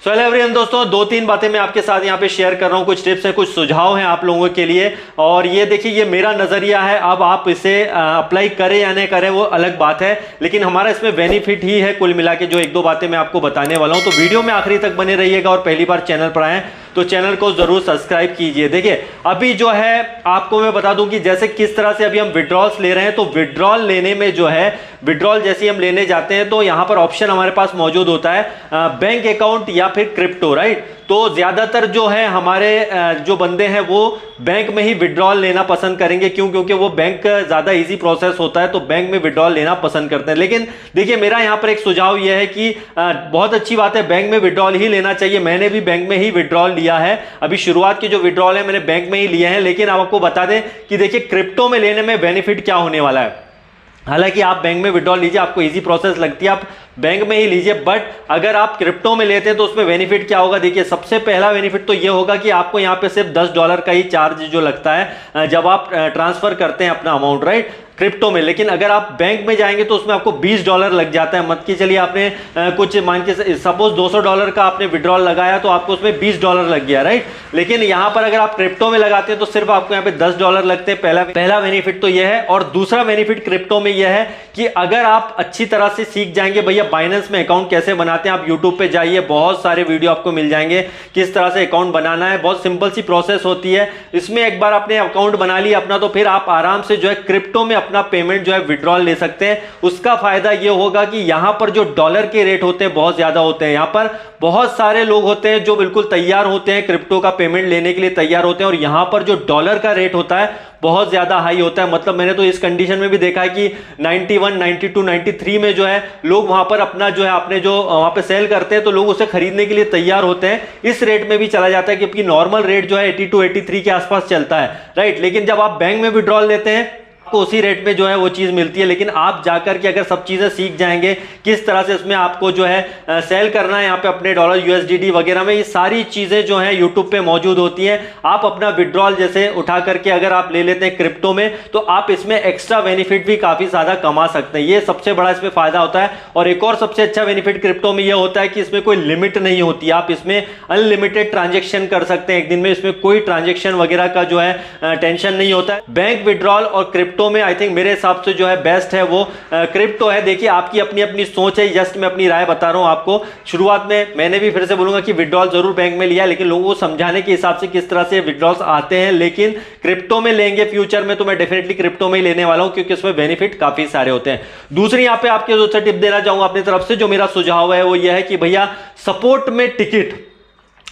Hello everyone दोस्तों, दो तीन बातें मैं आपके साथ यहाँ पे शेयर कर रहा हूँ। कुछ टिप्स हैं, कुछ सुझाव हैं आप लोगों के लिए। और ये देखिए, ये मेरा नजरिया है। अब आप इसे अप्लाई करें या नहीं करें वो अलग बात है, लेकिन हमारा इसमें बेनिफिट ही है कुल मिला के। जो एक दो बातें मैं आपको बताने वाला हूँ, तो वीडियो में आखिरी तक बने रहिएगा। और पहली बार चैनल पर आए तो चैनल को जरूर सब्सक्राइब कीजिए। देखिए, अभी जो है आपको मैं बता दूं कि जैसे किस तरह से अभी हम विड्रॉल्स ले रहे हैं, तो विड्रॉल लेने में जो है, विड्रॉल जैसे हम लेने जाते हैं तो यहां पर ऑप्शन हमारे पास मौजूद होता है बैंक अकाउंट या फिर क्रिप्टो, राइट। तो ज्यादातर जो है हमारे जो बंदे हैं वो बैंक में ही विड्रॉल लेना पसंद करेंगे। क्यों? क्योंकि वो बैंक ज्यादा इजी प्रोसेस होता है, तो बैंक में विड्रॉल लेना पसंद करते हैं। लेकिन देखिए, मेरा यहां पर एक सुझाव यह है कि बहुत अच्छी बात है, बैंक में विड्रॉल ही लेना चाहिए। मैंने भी बैंक में ही विड्रॉल लिया है। अभी शुरुआत की जो विड्रॉल है मैंने बैंक में ही लिए हैं। लेकिन अब आपको बता दें कि देखिए, क्रिप्टो में लेने में बेनिफिट क्या होने वाला है। हालांकि आप बैंक में विड्रॉल लीजिए, आपको इजी प्रोसेस लगती है, आप बैंक में ही लीजिए। बट अगर आप क्रिप्टो में लेते हैं तो उसमें बेनिफिट क्या होगा? देखिए, सबसे पहला बेनिफिट तो ये होगा कि आपको यहाँ पे सिर्फ $10 का ही चार्ज जो लगता है जब आप ट्रांसफर करते हैं अपना अमाउंट, राइट, क्रिप्टो में। लेकिन अगर आप बैंक में जाएंगे तो उसमें आपको $20 लग जाता है। मत कि चलिए आपने कुछ मान के सपोज $200 का आपने विड्रॉल लगाया तो आपको उसमें $20 लग गया, राइट। लेकिन यहां पर अगर आप क्रिप्टो में लगाते हैं तो सिर्फ आपको यहाँ पे $10 लगते हैं। पहला बेनिफिट तो यह है। और दूसरा बेनिफिट क्रिप्टो में यह है कि अगर आप अच्छी तरह से सीख जाएंगे, भैया बाइनेंस में अकाउंट कैसे बनाते हैं, आप यूट्यूब पे जाइए, बहुत सारे वीडियो आपको मिल जाएंगे किस तरह से अकाउंट बनाना है। बहुत सिंपल सी प्रोसेस होती है। इसमें एक बार आपने अकाउंट बना लिया अपना, तो फिर आप आराम से जो है क्रिप्टो में अपना पेमेंट जो है विड्रॉल ले सकते हैं। उसका फायदा यह होगा कि यहां पर जो डॉलर के रेट होते हैं बहुत ज्यादा होते हैं। यहां पर बहुत सारे लोग होते हैं जो बिल्कुल तैयार होते हैं, क्रिप्टो का पेमेंट लेने के लिए तैयार होते हैं। और यहां पर जो डॉलर का रेट होता है बहुत ज्यादा हाई होता है। मतलब मैंने तो इस कंडीशन में भी देखा है कि 91, 92, 93 में जो है लोग वहां पर अपना जो है अपने जो वहां पे सेल करते हैं, तो लोग उसे खरीदने के लिए तैयार होते हैं। इस रेट में भी चला जाता है, क्योंकि नॉर्मल रेट जो है 82, 83 के आसपास चलता है, राइट। लेकिन जब आप बैंक में विड्रॉल लेते हैं आपको उसी रेट में जो है वो चीज मिलती है। लेकिन आप जाकर के अगर सब चीजें सीख जाएंगे, किस तरह से इसमें आपको जो है सेल करना है यहाँ पे अपने डॉलर, USDT वगैरह में, ये सारी चीजें जो है यूट्यूब पे मौजूद होती हैं। आप अपना विड्रॉल जैसे उठा करके अगर आप ले लेते हैं क्रिप्टो में, तो आप इसमें एक्स्ट्रा बेनिफिट भी काफी ज्यादा कमा सकते हैं। ये सबसे बड़ा इसमें फायदा होता है। और एक और सबसे अच्छा बेनिफिट क्रिप्टो में यह होता है कि इसमें कोई लिमिट नहीं होती। आप इसमें अनलिमिटेड ट्रांजेक्शन कर सकते हैं एक दिन में। इसमें कोई ट्रांजेक्शन वगैरह का जो है टेंशन नहीं होता है। बैंक विड्रॉल और क्रिप्टो में आई थिंक मेरे हिसाब से जो है बेस्ट है वो क्रिप्टो है। देखिए, आपकी अपनी अपनी सोच है, जस्ट मैं अपनी राय बता रहा हूं आपको। शुरुआत में मैंने भी फिर से बोलूंगा कि विड्रॉल जरूर बैंक में लिया, लेकिन लोगों को समझाने के हिसाब से किस तरह से विड्रॉल्स आते हैं। लेकिन क्रिप्टो में लेंगे फ्यूचर में, तो मैं डेफिनेटली क्रिप्टो में ही लेने वाला हूं, क्योंकि उसमें बेनिफिट काफी सारे होते हैं। दूसरी यहां पे आपके जो टिप देना चाहूंगा अपनी तरफ से, जो मेरा सुझाव है वो यह है कि भैया सपोर्ट में टिकट।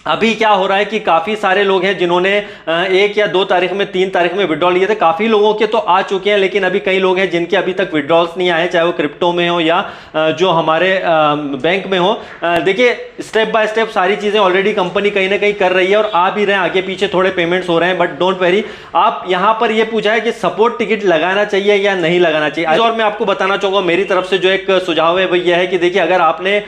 अभी क्या हो रहा है कि काफी सारे लोग हैं जिन्होंने 1 या 2 तारीख में, 3 तारीख में विड्रॉल लिए थे। काफी लोगों के तो आ चुके हैं, लेकिन अभी कई लोग हैं जिनके अभी तक विड्रॉल्स नहीं आए, चाहे वो क्रिप्टो में हो या जो हमारे बैंक में हो। देखिए, स्टेप बाय स्टेप सारी चीजें ऑलरेडी कंपनी कहीं ना कहीं कर रही है और आ भी रहे हैं, आगे पीछे थोड़े पेमेंट्स हो रहे हैं। बट डोंट वेरी, आप यहां पर यह पूछा है कि सपोर्ट टिकट लगाना चाहिए या नहीं लगाना चाहिए। और मैं आपको बताना चाहूंगा मेरी तरफ से जो एक सुझाव है वो यह है कि देखिए, अगर आपने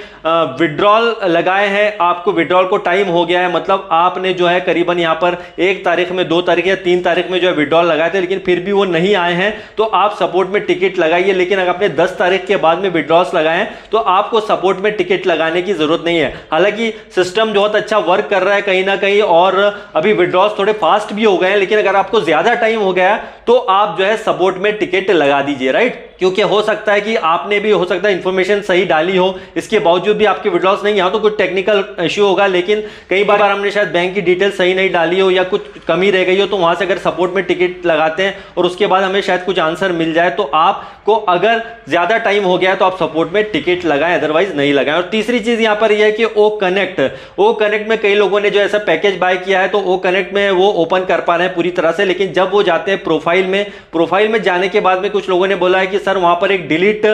विड्रॉल लगाए हैं, आपको विड्रॉल को टाइम हो गया है, मतलब आपने जो है करीबन यहां पर 1 तारीख में, 2 तारीख या 3 तारीख में जो है विड्रॉल लगाए थे, लेकिन फिर भी वो नहीं आए हैं, तो आप सपोर्ट में टिकट लगाइए। लेकिन अगर आपने 10 तारीख के बाद में विड्रॉल्स लगाए हैं तो आपको सपोर्ट में टिकट लगाने की जरूरत नहीं है। हालांकि सिस्टम बहुत अच्छा वर्क कर रहा है कहीं ना कहीं, और अभी विड्रॉल्स थोड़े फास्ट भी हो गए हैं। लेकिन अगर आपको ज्यादा टाइम हो गया तो आप जो है सपोर्ट में टिकट लगा दीजिए, राइट। क्योंकि हो सकता है कि आपने भी हो सकता है इंफॉर्मेशन सही डाली हो, इसके बावजूद भी आपके विड्रॉल्स नहीं, यहां तो कुछ टेक्निकल इश्यू होगा। लेकिन कई बार हमने शायद बैंक की डिटेल सही नहीं डाली हो या कुछ कमी रह गई हो, तो वहां से अगर सपोर्ट में टिकट लगाते हैं और उसके बाद हमें शायद कुछ आंसर मिल जाए, तो आपको अगर ज्यादा टाइम हो गया है तो आप सपोर्ट में टिकट लगाएं, अदरवाइज नहीं लगाएं। और तीसरी चीज यहां पर यह है कि ओ कनेक्ट में कई लोगों ने जो ऐसा पैकेज बाय किया है, तो ओ कनेक्ट में वो ओपन कर पा रहे हैं पूरी तरह से। लेकिन जब वो जाते हैं प्रोफाइल में जाने के बाद में कुछ लोगों ने बोला है कि सर वहां पर एक डिलीट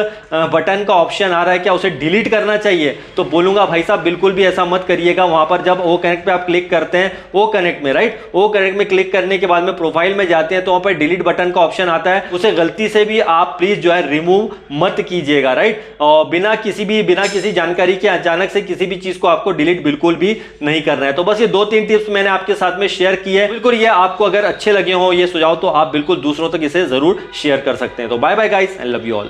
बटन का ऑप्शन आ रहा है, क्या उसे डिलीट करना चाहिए? तो बोलूंगा भाई साहब बिल्कुल भी ऐसा मत करिएगा। वहां पर जब ओ कनेक्ट पे आप क्लिक करते हैं, ओ कनेक्ट में, राइट, ओ कनेक्ट में क्लिक करने के बाद में प्रोफाइल में जाते हैं, तो वहां पर डिलीट बटन का ऑप्शन आता है, उसे गलती से भी आप प्लीज जो है रिमूव मत कीजिएगा, राइट। और बिना किसी जानकारी के अचानक से किसी भी चीज को आपको डिलीट बिल्कुल भी नहीं करना है। तो बस ये 2-3 टिप्स मैंने आपके साथ में शेयर की है। बिल्कुल ये आपको अगर अच्छे लगे हो ये सुझाव, तो आप बिल्कुल दूसरों तक इसे जरूर शेयर कर सकते हैं। तो bye bye guys, I love you all.